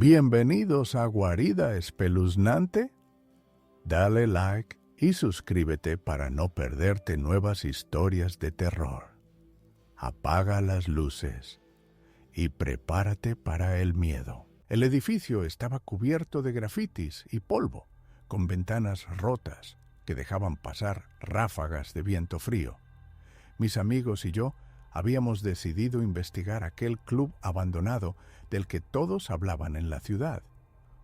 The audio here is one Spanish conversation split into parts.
Bienvenidos a Guarida Espeluznante. Dale like y suscríbete para no perderte nuevas historias de terror. Apaga las luces y prepárate para el miedo. El edificio estaba cubierto de grafitis y polvo, con ventanas rotas que dejaban pasar ráfagas de viento frío. Mis amigos y yo habíamos decidido investigar aquel club abandonado del que todos hablaban en la ciudad,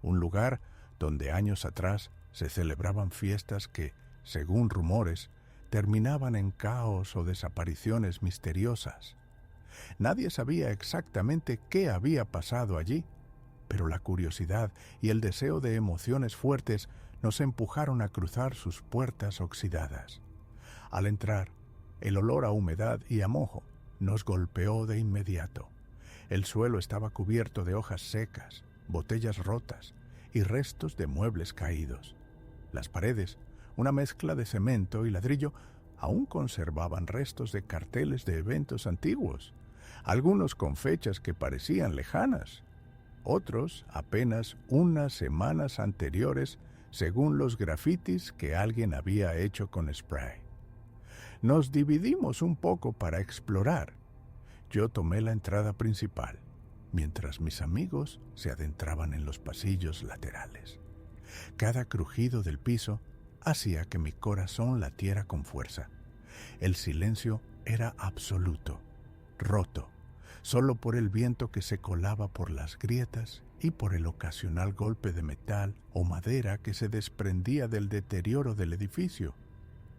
un lugar donde años atrás se celebraban fiestas que, según rumores, terminaban en caos o desapariciones misteriosas. Nadie sabía exactamente qué había pasado allí, pero la curiosidad y el deseo de emociones fuertes nos empujaron a cruzar sus puertas oxidadas. Al entrar, el olor a humedad y a mojo nos golpeó de inmediato. El suelo estaba cubierto de hojas secas, botellas rotas y restos de muebles caídos. Las paredes, una mezcla de cemento y ladrillo, aún conservaban restos de carteles de eventos antiguos, algunos con fechas que parecían lejanas, otros apenas unas semanas anteriores según los grafitis que alguien había hecho con spray. Nos dividimos un poco para explorar. Yo tomé la entrada principal, mientras mis amigos se adentraban en los pasillos laterales. Cada crujido del piso hacía que mi corazón latiera con fuerza. El silencio era absoluto, roto, solo por el viento que se colaba por las grietas y por el ocasional golpe de metal o madera que se desprendía del deterioro del edificio.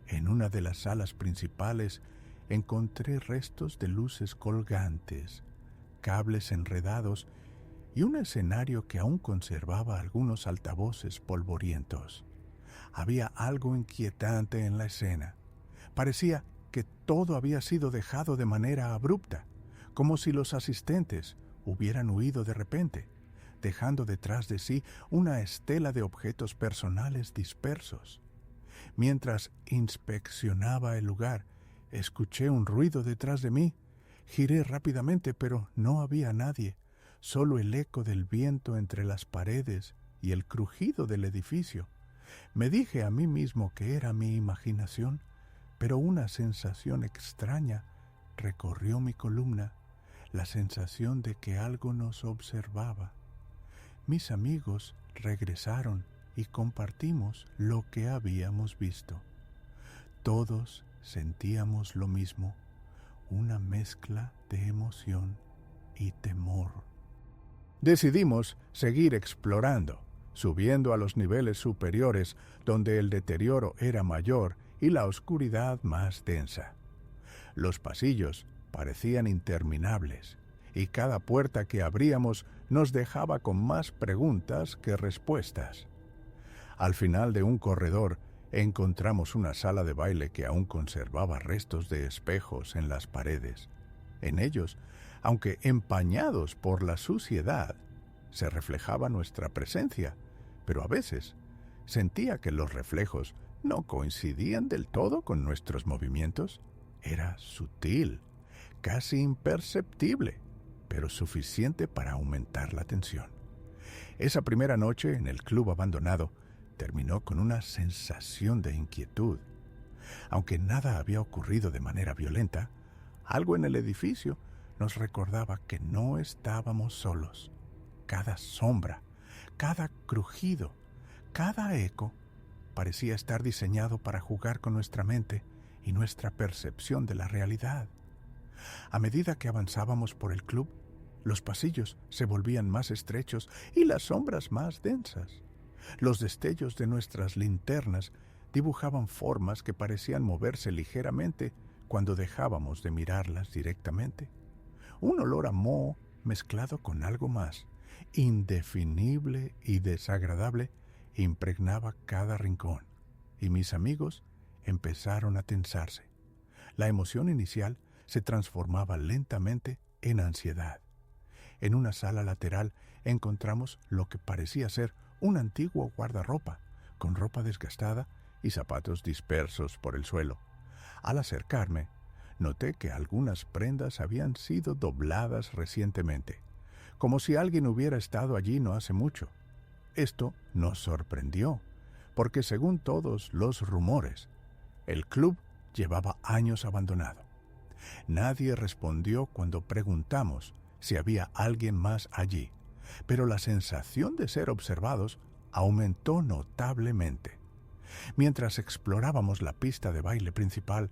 En una de las salas principales encontré restos de luces colgantes, cables enredados y un escenario que aún conservaba algunos altavoces polvorientos. Había algo inquietante en la escena. Parecía que todo había sido dejado de manera abrupta, como si los asistentes hubieran huido de repente, dejando detrás de sí una estela de objetos personales dispersos. Mientras inspeccionaba el lugar, escuché un ruido detrás de mí. Giré rápidamente, pero no había nadie, solo el eco del viento entre las paredes y el crujido del edificio. Me dije a mí mismo que era mi imaginación, pero una sensación extraña recorrió mi columna, la sensación de que algo nos observaba. Mis amigos regresaron y compartimos lo que habíamos visto. Todos sentíamos lo mismo, una mezcla de emoción y temor. Decidimos seguir explorando, subiendo a los niveles superiores donde el deterioro era mayor y la oscuridad más densa. Los pasillos parecían interminables y cada puerta que abríamos nos dejaba con más preguntas que respuestas. Al final de un corredor encontramos una sala de baile que aún conservaba restos de espejos en las paredes. En ellos, aunque empañados por la suciedad, se reflejaba nuestra presencia, pero a veces sentía que los reflejos no coincidían del todo con nuestros movimientos. Era sutil, casi imperceptible, pero suficiente para aumentar la tensión. Esa primera noche en el club abandonado terminó con una sensación de inquietud. Aunque nada había ocurrido de manera violenta, algo en el edificio nos recordaba que no estábamos solos. Cada sombra, cada crujido, cada eco parecía estar diseñado para jugar con nuestra mente y nuestra percepción de la realidad. A medida que avanzábamos por el club, los pasillos se volvían más estrechos y las sombras más densas. Los destellos de nuestras linternas dibujaban formas que parecían moverse ligeramente cuando dejábamos de mirarlas directamente. Un olor a moho mezclado con algo más, indefinible y desagradable, impregnaba cada rincón, y mis amigos empezaron a tensarse. La emoción inicial se transformaba lentamente en ansiedad. En una sala lateral encontramos lo que parecía ser un antiguo guardarropa, con ropa desgastada y zapatos dispersos por el suelo. Al acercarme, noté que algunas prendas habían sido dobladas recientemente, como si alguien hubiera estado allí no hace mucho. Esto nos sorprendió, porque según todos los rumores, el club llevaba años abandonado. Nadie respondió cuando preguntamos si había alguien más allí, pero la sensación de ser observados aumentó notablemente. Mientras explorábamos la pista de baile principal,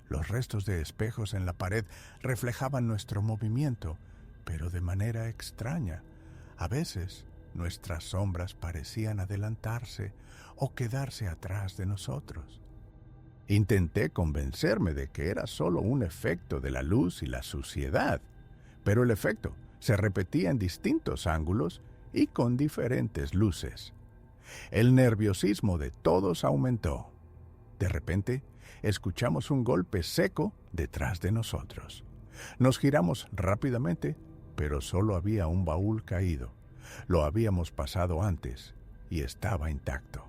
los restos de espejos en la pared reflejaban nuestro movimiento, pero de manera extraña. A veces, nuestras sombras parecían adelantarse o quedarse atrás de nosotros. Intenté convencerme de que era solo un efecto de la luz y la suciedad, pero el efecto se repetía en distintos ángulos y con diferentes luces. El nerviosismo de todos aumentó. De repente, escuchamos un golpe seco detrás de nosotros. Nos giramos rápidamente, pero solo había un baúl caído. Lo habíamos pasado antes y estaba intacto.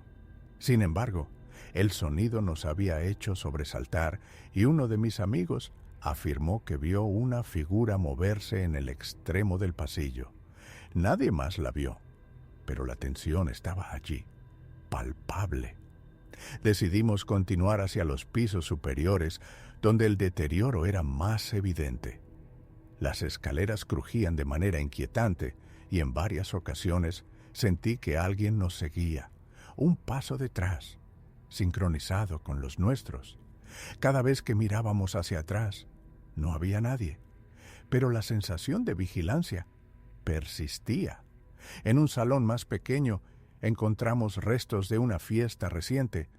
Sin embargo, el sonido nos había hecho sobresaltar y uno de mis amigos afirmó que vio una figura moverse en el extremo del pasillo. Nadie más la vio, pero la tensión estaba allí, palpable. Decidimos continuar hacia los pisos superiores, donde el deterioro era más evidente. Las escaleras crujían de manera inquietante y en varias ocasiones sentí que alguien nos seguía, un paso detrás, sincronizado con los nuestros. Cada vez que mirábamos hacia atrás, no había nadie, pero la sensación de vigilancia persistía. En un salón más pequeño encontramos restos de una fiesta reciente,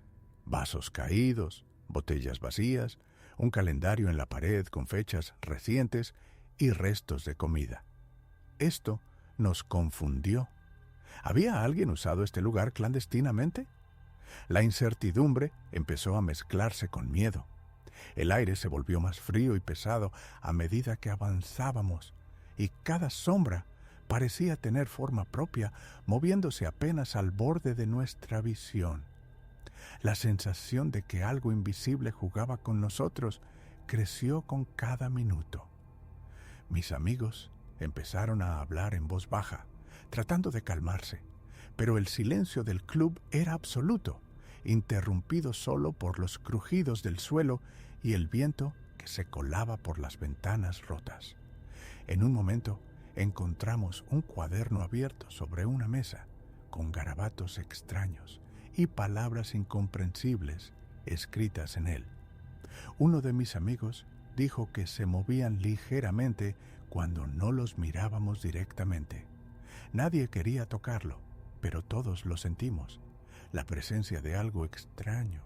vasos caídos, botellas vacías, un calendario en la pared con fechas recientes y restos de comida. Esto nos confundió. ¿Había alguien usado este lugar clandestinamente? La incertidumbre empezó a mezclarse con miedo. El aire se volvió más frío y pesado a medida que avanzábamos, y cada sombra parecía tener forma propia, moviéndose apenas al borde de nuestra visión. La sensación de que algo invisible jugaba con nosotros creció con cada minuto. Mis amigos empezaron a hablar en voz baja, tratando de calmarse, pero el silencio del club era absoluto, interrumpido solo por los crujidos del suelo y el viento que se colaba por las ventanas rotas. En un momento encontramos un cuaderno abierto sobre una mesa, con garabatos extraños y palabras incomprensibles escritas en él. Uno de mis amigos dijo que se movían ligeramente cuando no los mirábamos directamente. Nadie quería tocarlo, pero todos lo sentimos, la presencia de algo extraño,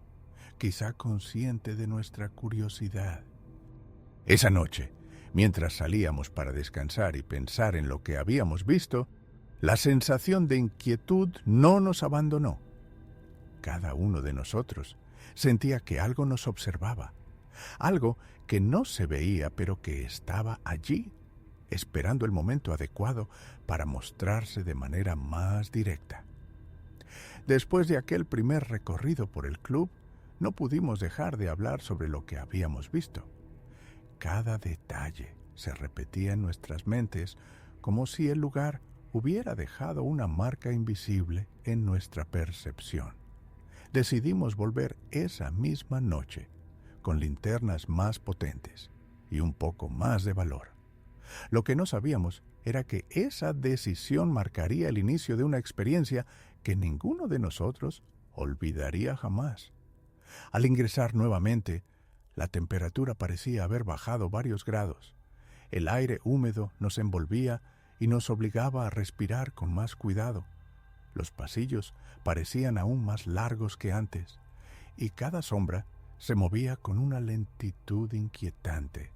quizá consciente de nuestra curiosidad. Esa noche, mientras salíamos para descansar y pensar en lo que habíamos visto, la sensación de inquietud no nos abandonó. Cada uno de nosotros sentía que algo nos observaba, algo que no se veía pero que estaba allí, esperando el momento adecuado para mostrarse de manera más directa. Después de aquel primer recorrido por el club, no pudimos dejar de hablar sobre lo que habíamos visto. Cada detalle se repetía en nuestras mentes como si el lugar hubiera dejado una marca invisible en nuestra percepción. Decidimos volver esa misma noche, con linternas más potentes y un poco más de valor. Lo que no sabíamos era que esa decisión marcaría el inicio de una experiencia que ninguno de nosotros olvidaría jamás. Al ingresar nuevamente, la temperatura parecía haber bajado varios grados. El aire húmedo nos envolvía y nos obligaba a respirar con más cuidado. Los pasillos parecían aún más largos que antes, y cada sombra se movía con una lentitud inquietante.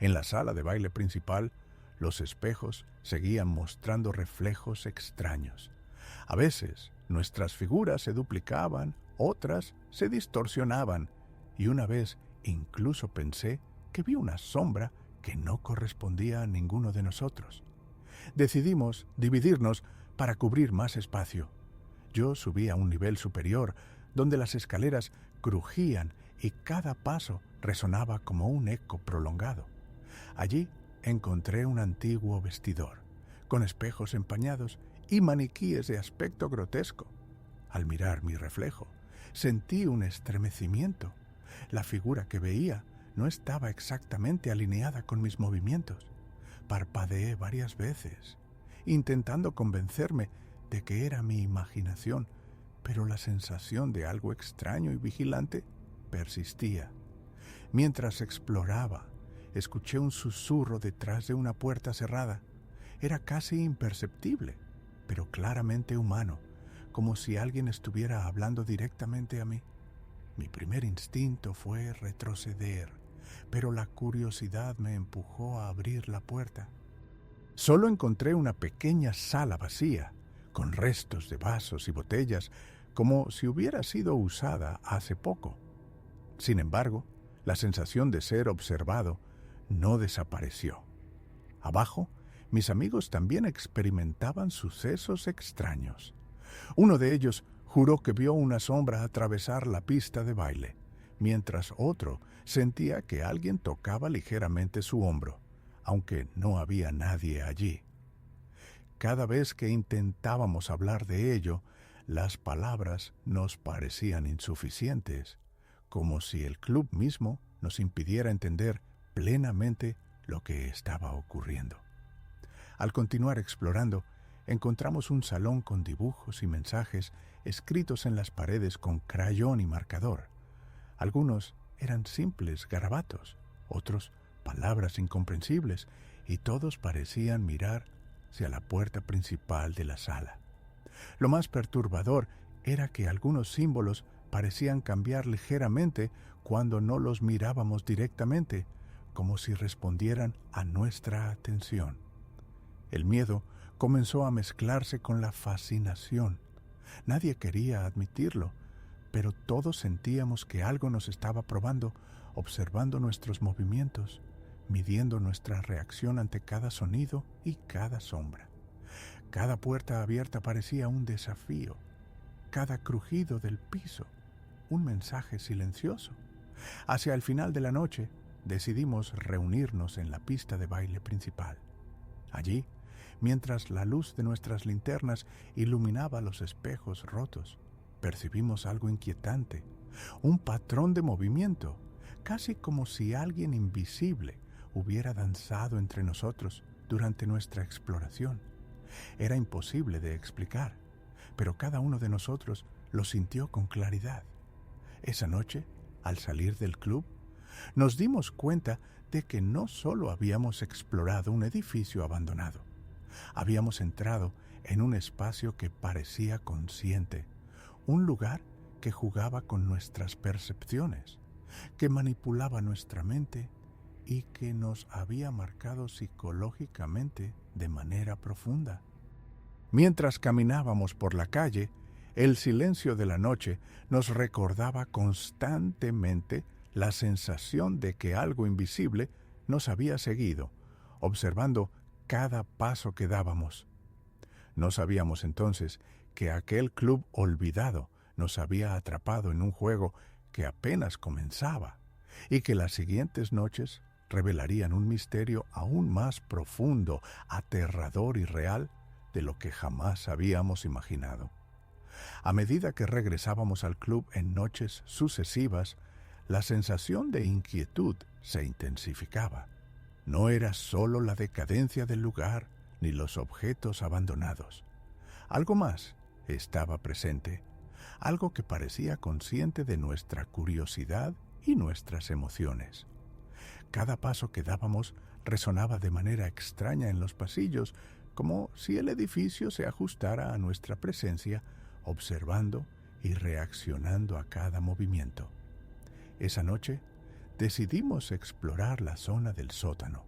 En la sala de baile principal, los espejos seguían mostrando reflejos extraños. A veces, nuestras figuras se duplicaban, otras se distorsionaban, y una vez incluso pensé que vi una sombra que no correspondía a ninguno de nosotros. Decidimos dividirnos para cubrir más espacio. Yo subí a un nivel superior, donde las escaleras crujían y cada paso resonaba como un eco prolongado. Allí encontré un antiguo vestidor, con espejos empañados y maniquíes de aspecto grotesco. Al mirar mi reflejo, sentí un estremecimiento. La figura que veía no estaba exactamente alineada con mis movimientos. Parpadeé varias veces, intentando convencerme de que era mi imaginación, pero la sensación de algo extraño y vigilante persistía. Mientras exploraba, escuché un susurro detrás de una puerta cerrada. Era casi imperceptible, pero claramente humano, como si alguien estuviera hablando directamente a mí. Mi primer instinto fue retroceder, pero la curiosidad me empujó a abrir la puerta. Solo encontré una pequeña sala vacía, con restos de vasos y botellas, como si hubiera sido usada hace poco. Sin embargo, la sensación de ser observado no desapareció. Abajo, mis amigos también experimentaban sucesos extraños. Uno de ellos juró que vio una sombra atravesar la pista de baile, mientras otro sentía que alguien tocaba ligeramente su hombro, aunque no había nadie allí. Cada vez que intentábamos hablar de ello, las palabras nos parecían insuficientes, como si el club mismo nos impidiera entender plenamente lo que estaba ocurriendo. Al continuar explorando, encontramos un salón con dibujos y mensajes escritos en las paredes con crayón y marcador. Algunos eran simples garabatos, otros palabras incomprensibles, y todos parecían mirar hacia la puerta principal de la sala. Lo más perturbador era que algunos símbolos parecían cambiar ligeramente cuando no los mirábamos directamente, como si respondieran a nuestra atención. El miedo comenzó a mezclarse con la fascinación. Nadie quería admitirlo, pero todos sentíamos que algo nos estaba probando, observando nuestros movimientos, midiendo nuestra reacción ante cada sonido y cada sombra. Cada puerta abierta parecía un desafío, cada crujido del piso un mensaje silencioso. Hacia el final de la noche, decidimos reunirnos en la pista de baile principal. Allí, mientras la luz de nuestras linternas iluminaba los espejos rotos, percibimos algo inquietante, un patrón de movimiento, casi como si alguien invisible hubiera danzado entre nosotros durante nuestra exploración. Era imposible de explicar, pero cada uno de nosotros lo sintió con claridad. Esa noche, al salir del club, nos dimos cuenta de que no solo habíamos explorado un edificio abandonado, habíamos entrado en un espacio que parecía consciente, un lugar que jugaba con nuestras percepciones, que manipulaba nuestra mente y que nos había marcado psicológicamente de manera profunda. Mientras caminábamos por la calle, el silencio de la noche nos recordaba constantemente la sensación de que algo invisible nos había seguido, observando cada paso que dábamos. No sabíamos entonces que aquel club olvidado nos había atrapado en un juego que apenas comenzaba y que las siguientes noches revelarían un misterio aún más profundo, aterrador y real de lo que jamás habíamos imaginado. A medida que regresábamos al club en noches sucesivas, la sensación de inquietud se intensificaba. No era solo la decadencia del lugar ni los objetos abandonados. Algo más estaba presente, algo que parecía consciente de nuestra curiosidad y nuestras emociones. Cada paso que dábamos resonaba de manera extraña en los pasillos, como si el edificio se ajustara a nuestra presencia, observando y reaccionando a cada movimiento. Esa noche decidimos explorar la zona del sótano,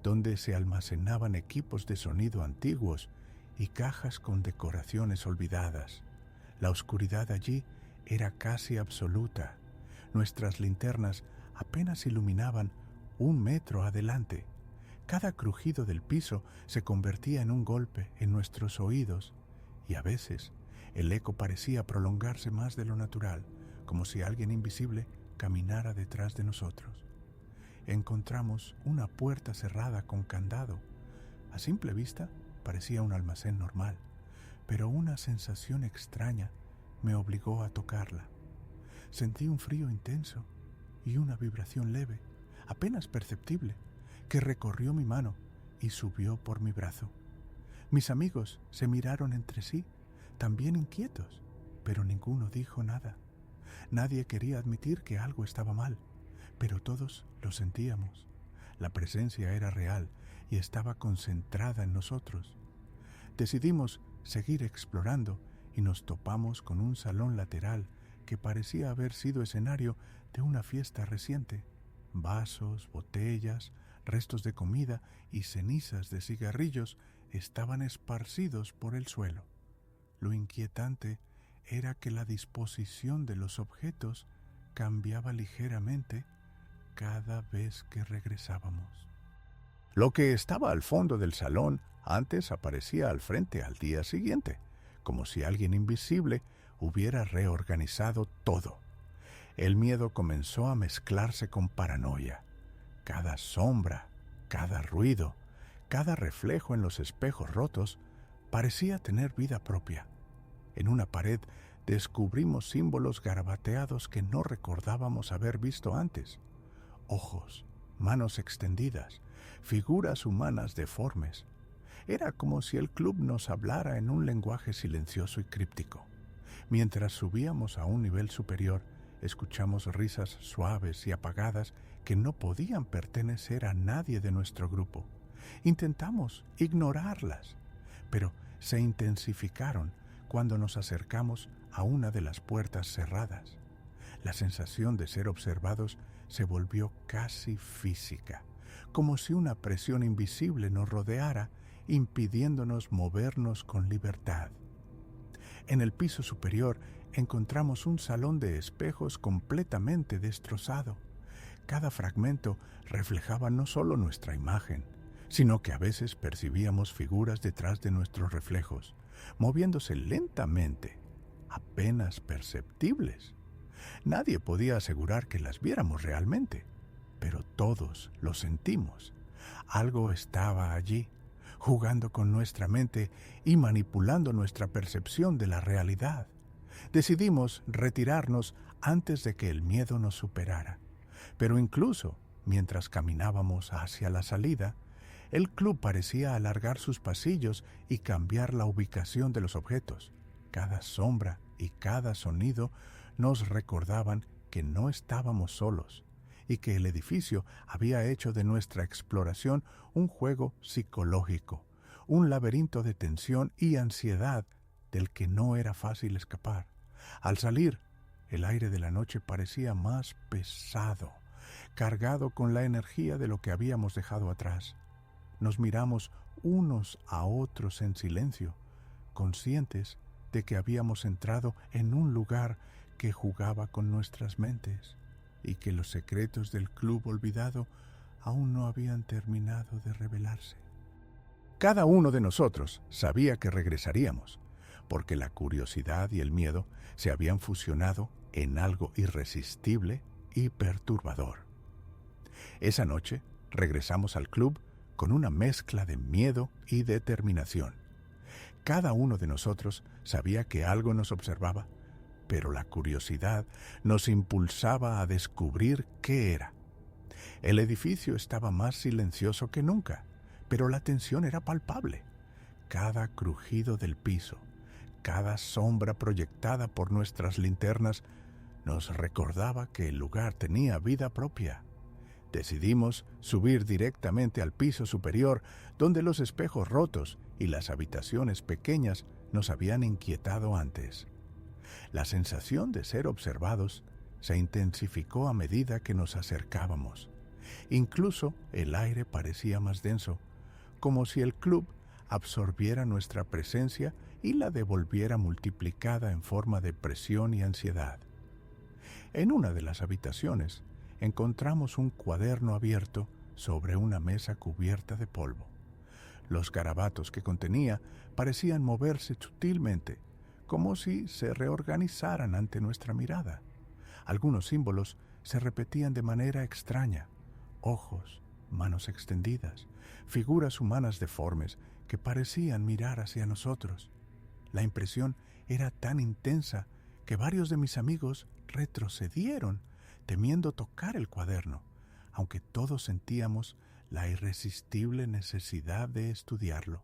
donde se almacenaban equipos de sonido antiguos y cajas con decoraciones olvidadas. La oscuridad allí era casi absoluta. Nuestras linternas apenas iluminaban 1 metro adelante. Cada crujido del piso se convertía en un golpe en nuestros oídos y a veces el eco parecía prolongarse más de lo natural, como si alguien invisible caminara detrás de nosotros. Encontramos una puerta cerrada con candado. A simple vista, parecía un almacén normal, pero una sensación extraña me obligó a tocarla. Sentí un frío intenso y una vibración leve, apenas perceptible, que recorrió mi mano y subió por mi brazo. Mis amigos se miraron entre sí, también inquietos, pero ninguno dijo nada. Nadie quería admitir que algo estaba mal, pero todos lo sentíamos. La presencia era real y estaba concentrada en nosotros. Decidimos seguir explorando y nos topamos con un salón lateral que parecía haber sido escenario de una fiesta reciente. Vasos, botellas, restos de comida y cenizas de cigarrillos estaban esparcidos por el suelo. Lo inquietante era que la disposición de los objetos cambiaba ligeramente cada vez que regresábamos. Lo que estaba al fondo del salón antes aparecía al frente al día siguiente, como si alguien invisible hubiera reorganizado todo. El miedo comenzó a mezclarse con paranoia. Cada sombra, cada ruido, cada reflejo en los espejos rotos parecía tener vida propia. En una pared descubrimos símbolos garabateados que no recordábamos haber visto antes. Ojos, manos extendidas, figuras humanas deformes. Era como si el club nos hablara en un lenguaje silencioso y críptico. Mientras subíamos a un nivel superior, escuchamos risas suaves y apagadas que no podían pertenecer a nadie de nuestro grupo. Intentamos ignorarlas, pero se intensificaron cuando nos acercamos a una de las puertas cerradas. La sensación de ser observados se volvió casi física, como si una presión invisible nos rodeara, impidiéndonos movernos con libertad. En el piso superior encontramos un salón de espejos completamente destrozado. Cada fragmento reflejaba no solo nuestra imagen, sino que a veces percibíamos figuras detrás de nuestros reflejos, moviéndose lentamente, apenas perceptibles. Nadie podía asegurar que las viéramos realmente, pero todos lo sentimos. Algo estaba allí, jugando con nuestra mente y manipulando nuestra percepción de la realidad. Decidimos retirarnos antes de que el miedo nos superara. Pero incluso mientras caminábamos hacia la salida, el club parecía alargar sus pasillos y cambiar la ubicación de los objetos. Cada sombra y cada sonido nos recordaban que no estábamos solos y que el edificio había hecho de nuestra exploración un juego psicológico, un laberinto de tensión y ansiedad del que no era fácil escapar. Al salir, el aire de la noche parecía más pesado, cargado con la energía de lo que habíamos dejado atrás. Nos miramos unos a otros en silencio, conscientes de que habíamos entrado en un lugar que jugaba con nuestras mentes y que los secretos del club olvidado aún no habían terminado de revelarse. Cada uno de nosotros sabía que regresaríamos, porque la curiosidad y el miedo se habían fusionado en algo irresistible y perturbador. Esa noche regresamos al club con una mezcla de miedo y determinación. Cada uno de nosotros sabía que algo nos observaba, pero la curiosidad nos impulsaba a descubrir qué era. El edificio estaba más silencioso que nunca, pero la tensión era palpable. Cada crujido del piso, cada sombra proyectada por nuestras linternas nos recordaba que el lugar tenía vida propia. Decidimos subir directamente al piso superior, donde los espejos rotos y las habitaciones pequeñas nos habían inquietado antes. La sensación de ser observados se intensificó a medida que nos acercábamos. Incluso el aire parecía más denso, como si el club absorbiera nuestra presencia y la devolviera multiplicada en forma de presión y ansiedad. En una de las habitaciones encontramos un cuaderno abierto sobre una mesa cubierta de polvo. Los garabatos que contenía parecían moverse sutilmente, como si se reorganizaran ante nuestra mirada. Algunos símbolos se repetían de manera extraña: ojos, manos extendidas, figuras humanas deformes que parecían mirar hacia nosotros. La impresión era tan intensa que varios de mis amigos retrocedieron, temiendo tocar el cuaderno, aunque todos sentíamos la irresistible necesidad de estudiarlo.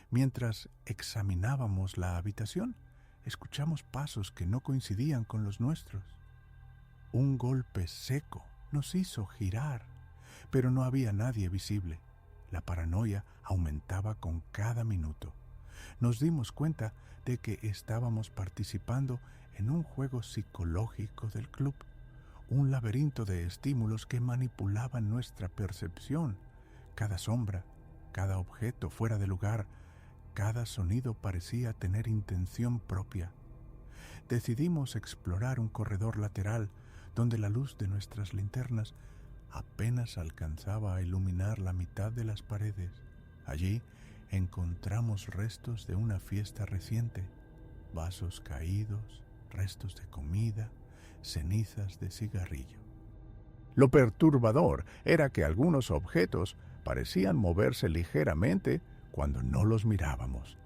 Mientras examinábamos la habitación, escuchamos pasos que no coincidían con los nuestros. Un golpe seco nos hizo girar, pero no había nadie visible. La paranoia aumentaba con cada minuto. Nos dimos cuenta de que estábamos participando en un juego psicológico del club, un laberinto de estímulos que manipulaban nuestra percepción. Cada sombra, cada objeto fuera de lugar, cada sonido parecía tener intención propia. Decidimos explorar un corredor lateral donde la luz de nuestras linternas apenas alcanzaba a iluminar la mitad de las paredes. Allí encontramos restos de una fiesta reciente, vasos caídos, restos de comida, cenizas de cigarrillo. Lo perturbador era que algunos objetos parecían moverse ligeramente cuando no los mirábamos,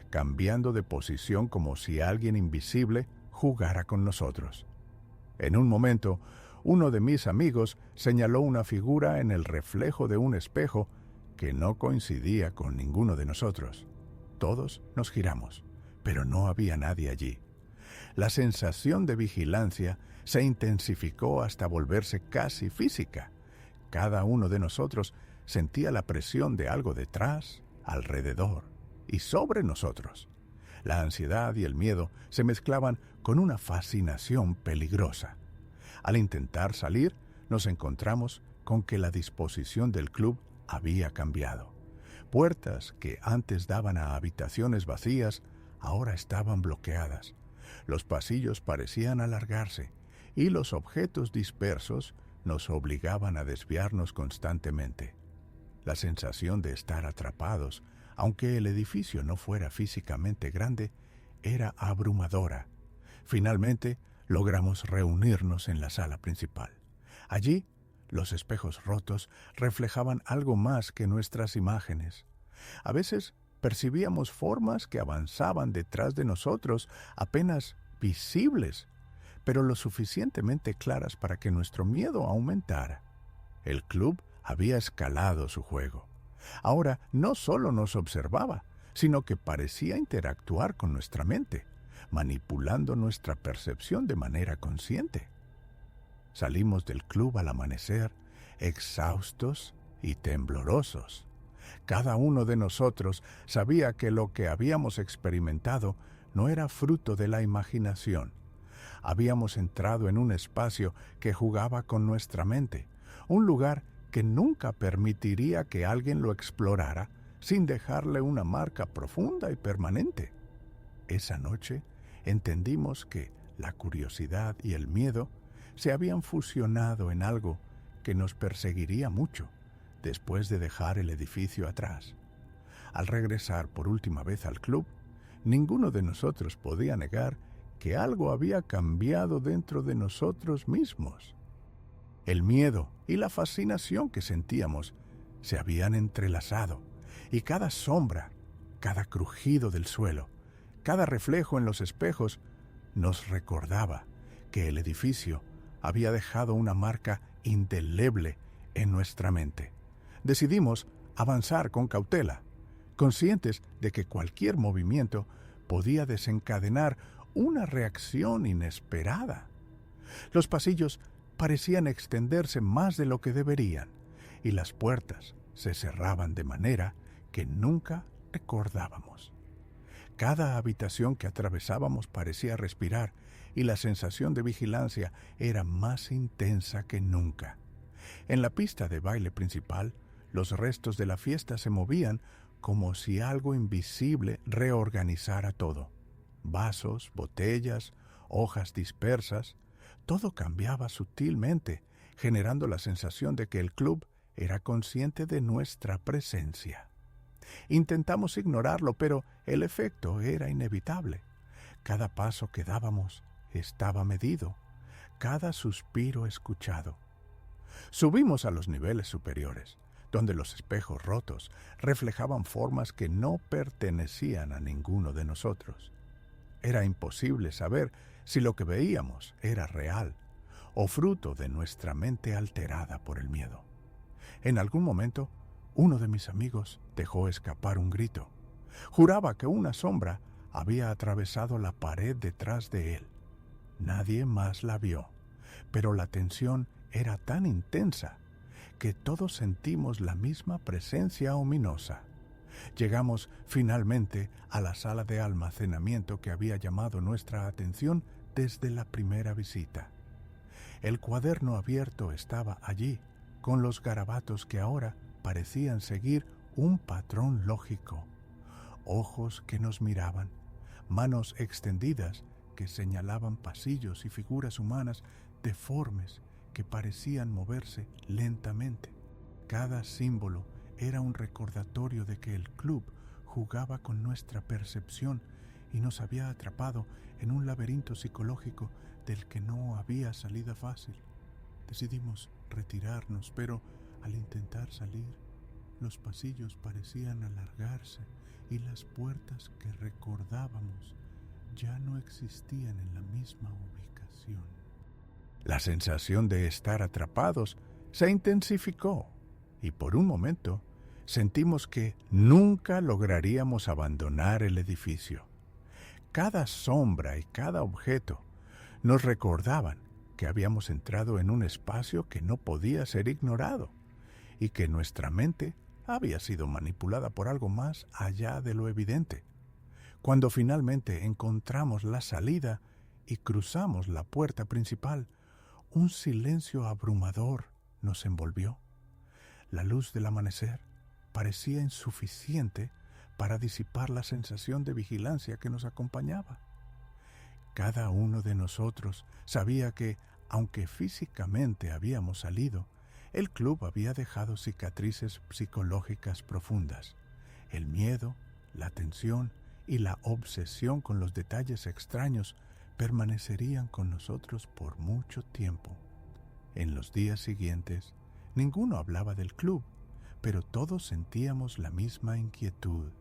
cambiando de posición como si alguien invisible jugara con nosotros. En un momento, uno de mis amigos señaló una figura en el reflejo de un espejo que no coincidía con ninguno de nosotros. Todos nos giramos, pero no había nadie allí. La sensación de vigilancia se intensificó hasta volverse casi física. Cada uno de nosotros sentía la presión de algo detrás, alrededor y sobre nosotros. La ansiedad y el miedo se mezclaban con una fascinación peligrosa. Al intentar salir, nos encontramos con que la disposición del club había cambiado. Puertas que antes daban a habitaciones vacías ahora estaban bloqueadas. Los pasillos parecían alargarse y los objetos dispersos nos obligaban a desviarnos constantemente. La sensación de estar atrapados, aunque el edificio no fuera físicamente grande, era abrumadora. Finalmente, logramos reunirnos en la sala principal. Allí, los espejos rotos reflejaban algo más que nuestras imágenes. A veces percibíamos formas que avanzaban detrás de nosotros, apenas visibles, pero lo suficientemente claras para que nuestro miedo aumentara. El club había escalado su juego. Ahora no solo nos observaba, sino que parecía interactuar con nuestra mente, manipulando nuestra percepción de manera consciente. Salimos del club al amanecer, exhaustos y temblorosos. Cada uno de nosotros sabía que lo que habíamos experimentado no era fruto de la imaginación. Habíamos entrado en un espacio que jugaba con nuestra mente, un lugar que nunca permitiría que alguien lo explorara sin dejarle una marca profunda y permanente. Esa noche entendimos que la curiosidad y el miedo se habían fusionado en algo que nos perseguiría mucho después de dejar el edificio atrás. Al regresar por última vez al club, ninguno de nosotros podía negar que algo había cambiado dentro de nosotros mismos. El miedo y la fascinación que sentíamos se habían entrelazado, y cada sombra, cada crujido del suelo, cada reflejo en los espejos nos recordaba que el edificio había dejado una marca indeleble en nuestra mente. Decidimos avanzar con cautela, conscientes de que cualquier movimiento podía desencadenar una reacción inesperada. Los pasillos parecían extenderse más de lo que deberían, y las puertas se cerraban de manera que nunca recordábamos. Cada habitación que atravesábamos parecía respirar, y la sensación de vigilancia era más intensa que nunca. En la pista de baile principal, los restos de la fiesta se movían como si algo invisible reorganizara todo. Vasos, botellas, hojas dispersas, todo cambiaba sutilmente, generando la sensación de que el club era consciente de nuestra presencia. Intentamos ignorarlo, pero el efecto era inevitable. Cada paso que dábamos estaba medido, cada suspiro escuchado. Subimos a los niveles superiores, donde los espejos rotos reflejaban formas que no pertenecían a ninguno de nosotros. Era imposible saber si lo que veíamos era real o fruto de nuestra mente alterada por el miedo. En algún momento, uno de mis amigos dejó escapar un grito. Juraba que una sombra había atravesado la pared detrás de él. Nadie más la vio, pero la tensión era tan intensa que todos sentimos la misma presencia ominosa. Llegamos finalmente a la sala de almacenamiento que había llamado nuestra atención desde la primera visita. El cuaderno abierto estaba allí, con los garabatos que ahora parecían seguir un patrón lógico. Ojos que nos miraban, manos extendidas que señalaban pasillos y figuras humanas deformes que parecían moverse lentamente. Cada símbolo era un recordatorio de que el club jugaba con nuestra percepción y nos había atrapado en un laberinto psicológico del que no había salida fácil. Decidimos retirarnos, pero al intentar salir, los pasillos parecían alargarse y las puertas que recordábamos ya no existían en la misma ubicación. La sensación de estar atrapados se intensificó y por un momento sentimos que nunca lograríamos abandonar el edificio. Cada sombra y cada objeto nos recordaban que habíamos entrado en un espacio que no podía ser ignorado y que nuestra mente había sido manipulada por algo más allá de lo evidente. Cuando finalmente encontramos la salida y cruzamos la puerta principal, un silencio abrumador nos envolvió. La luz del amanecer parecía insuficiente para disipar la sensación de vigilancia que nos acompañaba. Cada uno de nosotros sabía que, aunque físicamente habíamos salido, el club había dejado cicatrices psicológicas profundas. El miedo, la tensión y la obsesión con los detalles extraños permanecerían con nosotros por mucho tiempo. En los días siguientes, ninguno hablaba del club, pero todos sentíamos la misma inquietud,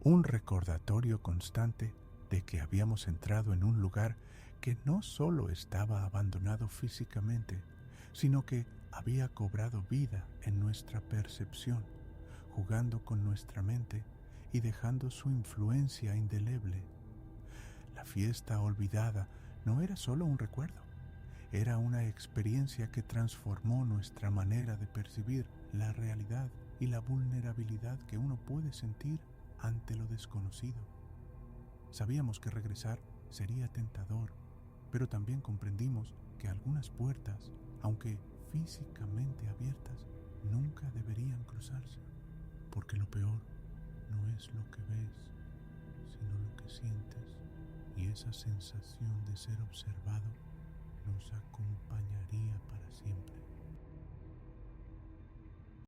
un recordatorio constante de que habíamos entrado en un lugar que no solo estaba abandonado físicamente, sino que había cobrado vida en nuestra percepción, jugando con nuestra mente y dejando su influencia indeleble. La fiesta olvidada no era solo un recuerdo, era una experiencia que transformó nuestra manera de percibir la realidad y la vulnerabilidad que uno puede sentir ante lo desconocido. Sabíamos que regresar sería tentador, pero también comprendimos que algunas puertas, aunque físicamente abiertas, nunca deberían cruzarse, porque lo peor no es lo que ves, sino lo que sientes, y esa sensación de ser observado nos acompañaría para siempre.